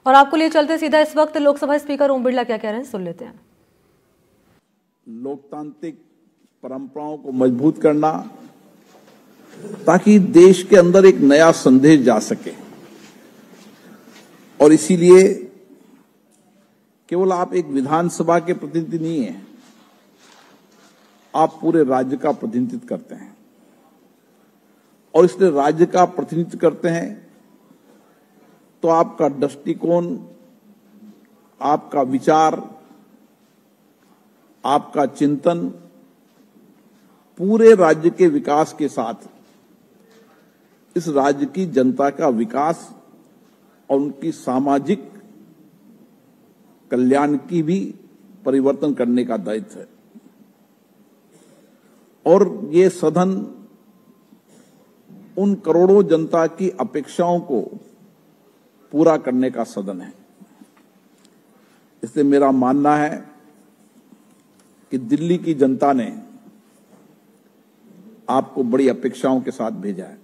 और आपको लिए चलते सीधा इस वक्त लोकसभा स्पीकर ओम बिरला क्या कह रहे हैं, सुन लेते हैं। लोकतांत्रिक परंपराओं को मजबूत करना ताकि देश के अंदर एक नया संदेश जा सके, और इसीलिए केवल आप एक विधानसभा के प्रतिनिधि नहीं हैं, आप पूरे राज्य का प्रतिनिधित्व करते हैं। और इसलिए राज्य का प्रतिनिधित्व करते हैं तो आपका दृष्टिकोण, आपका विचार, आपका चिंतन पूरे राज्य के विकास के साथ इस राज्य की जनता का विकास और उनकी सामाजिक कल्याण की भी परिवर्तन करने का दायित्व है। और ये सदन उन करोड़ों जनता की अपेक्षाओं को पूरा करने का सदन है। इसलिए मेरा मानना है कि दिल्ली की जनता ने आपको बड़ी अपेक्षाओं के साथ भेजा है।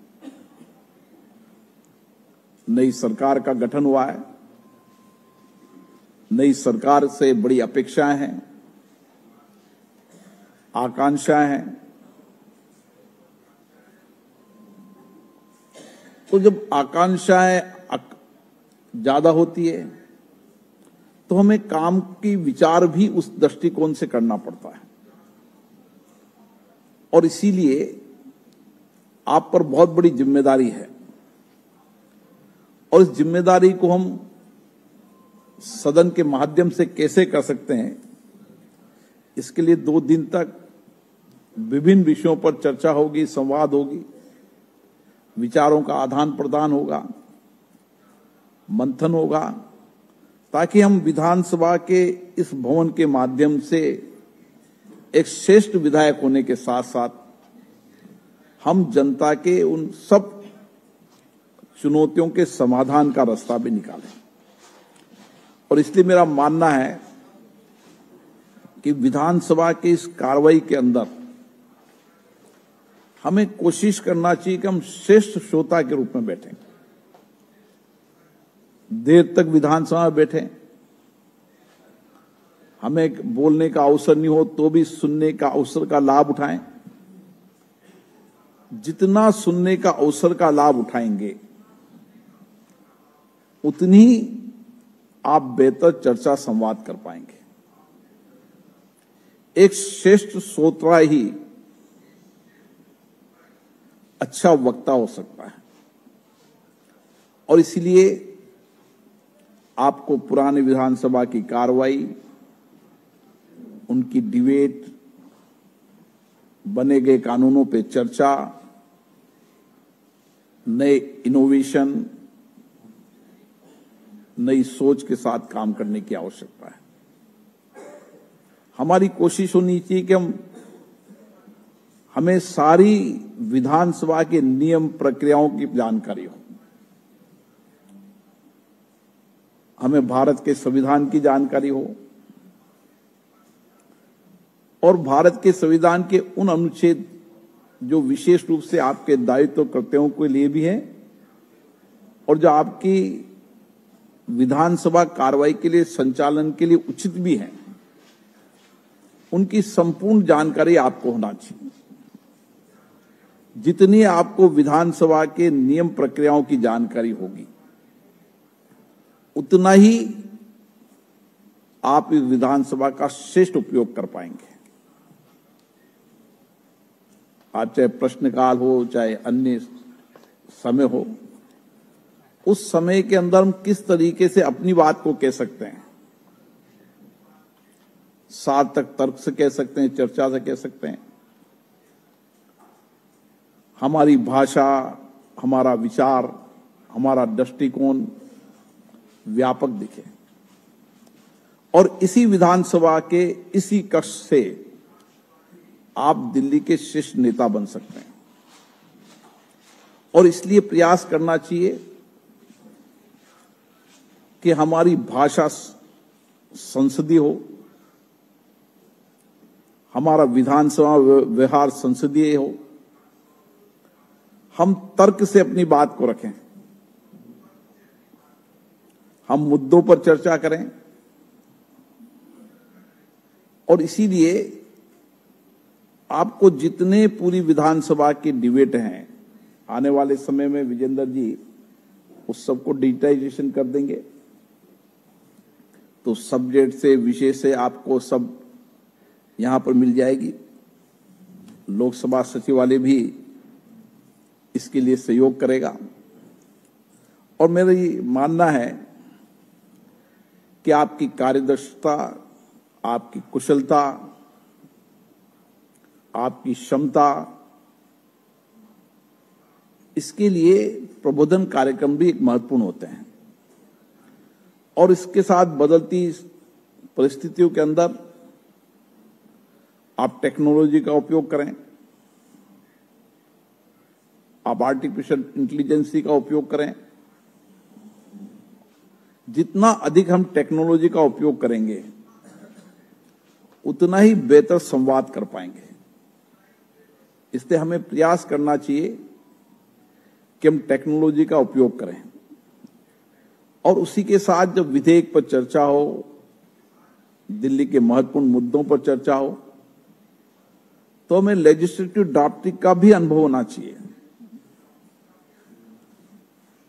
नई सरकार का गठन हुआ है, नई सरकार से बड़ी अपेक्षाएं हैं, आकांक्षाएं हैं। तो जब आकांक्षाएं ज्यादा होती है तो हमें काम की विचार भी उस दृष्टिकोण से करना पड़ता है, और इसीलिए आप पर बहुत बड़ी जिम्मेदारी है। और इस जिम्मेदारी को हम सदन के माध्यम से कैसे कर सकते हैं, इसके लिए 2 दिन तक विभिन्न विषयों पर चर्चा होगी, संवाद होगी, विचारों का आदान प्रदान होगा, मंथन होगा, ताकि हम विधानसभा के इस भवन के माध्यम से एक श्रेष्ठ विधायक होने के साथ साथ हम जनता के उन सब चुनौतियों के समाधान का रास्ता भी निकालें। और इसलिए मेरा मानना है कि विधानसभा की इस कार्रवाई के अंदर हमें कोशिश करना चाहिए कि हम श्रेष्ठ श्रोता के रूप में बैठें, देर तक विधानसभा में बैठें, हमें बोलने का अवसर नहीं हो तो भी सुनने का अवसर का लाभ उठाएं। जितना सुनने का अवसर का लाभ उठाएंगे उतनी आप बेहतर चर्चा संवाद कर पाएंगे। एक श्रेष्ठ श्रोता ही अच्छा वक्ता हो सकता है, और इसलिए आपको पुराने विधानसभा की कार्रवाई, उनकी डिबेट, बने गए कानूनों पे चर्चा, नए इनोवेशन, नई सोच के साथ काम करने की आवश्यकता है। हमारी कोशिश होनी चाहिए कि हमें सारी विधानसभा के नियम प्रक्रियाओं की जानकारी हो, हमें भारत के संविधान की जानकारी हो, और भारत के संविधान के उन अनुच्छेद जो विशेष रूप से आपके दायित्व कर्तव्यों के लिए भी है और जो आपकी विधानसभा कार्रवाई के लिए, संचालन के लिए उचित भी है, उनकी संपूर्ण जानकारी आपको होना चाहिए। जितनी आपको विधानसभा के नियम प्रक्रियाओं की जानकारी होगी उतना ही आप इस विधानसभा का श्रेष्ठ उपयोग कर पाएंगे। आज चाहे प्रश्नकाल हो, चाहे अन्य समय हो, उस समय के अंदर हम किस तरीके से अपनी बात को कह सकते हैं, सार्थक तर्क से कह सकते हैं, चर्चा से कह सकते हैं, हमारी भाषा, हमारा विचार, हमारा दृष्टिकोण व्यापक दिखे, और इसी विधानसभा के इसी कक्ष से आप दिल्ली के श्रेष्ठ नेता बन सकते हैं। और इसलिए प्रयास करना चाहिए कि हमारी भाषा संसदीय हो, हमारा विधानसभा व्यवहार संसदीय हो, हम तर्क से अपनी बात को रखें, हम मुद्दों पर चर्चा करें। और इसीलिए आपको जितने पूरी विधानसभा की डिबेट हैं आने वाले समय में विजेंद्र जी उस सबको डिजिटाइजेशन कर देंगे, तो सब्जेक्ट से विषय से आपको सब यहां पर मिल जाएगी। लोकसभा सचिवालय भी इसके लिए सहयोग करेगा। और मेरा ये मानना है कि आपकी कार्यदक्षता, आपकी कुशलता, आपकी क्षमता, इसके लिए प्रबोधन कार्यक्रम भी एक महत्वपूर्ण होते हैं। और इसके साथ बदलती परिस्थितियों के अंदर आप टेक्नोलॉजी का उपयोग करें, आप आर्टिफिशियल इंटेलिजेंस का उपयोग करें। जितना अधिक हम टेक्नोलॉजी का उपयोग करेंगे उतना ही बेहतर संवाद कर पाएंगे। इसलिए हमें प्रयास करना चाहिए कि हम टेक्नोलॉजी का उपयोग करें। और उसी के साथ जब विधेयक पर चर्चा हो, दिल्ली के महत्वपूर्ण मुद्दों पर चर्चा हो, तो हमें लेजिस्लेटिव ड्राफ्टिंग का भी अनुभव होना चाहिए।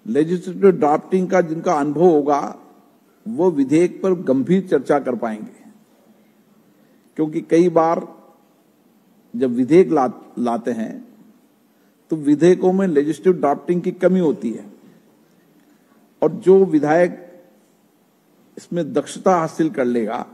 लेजिस्लेटिव ड्राफ्टिंग का जिनका अनुभव होगा वो विधेयक पर गंभीर चर्चा कर पाएंगे, क्योंकि कई बार जब विधेयक लाते हैं तो विधेयकों में लेजिस्लेटिव ड्राफ्टिंग की कमी होती है। और जो विधायक इसमें दक्षता हासिल कर लेगा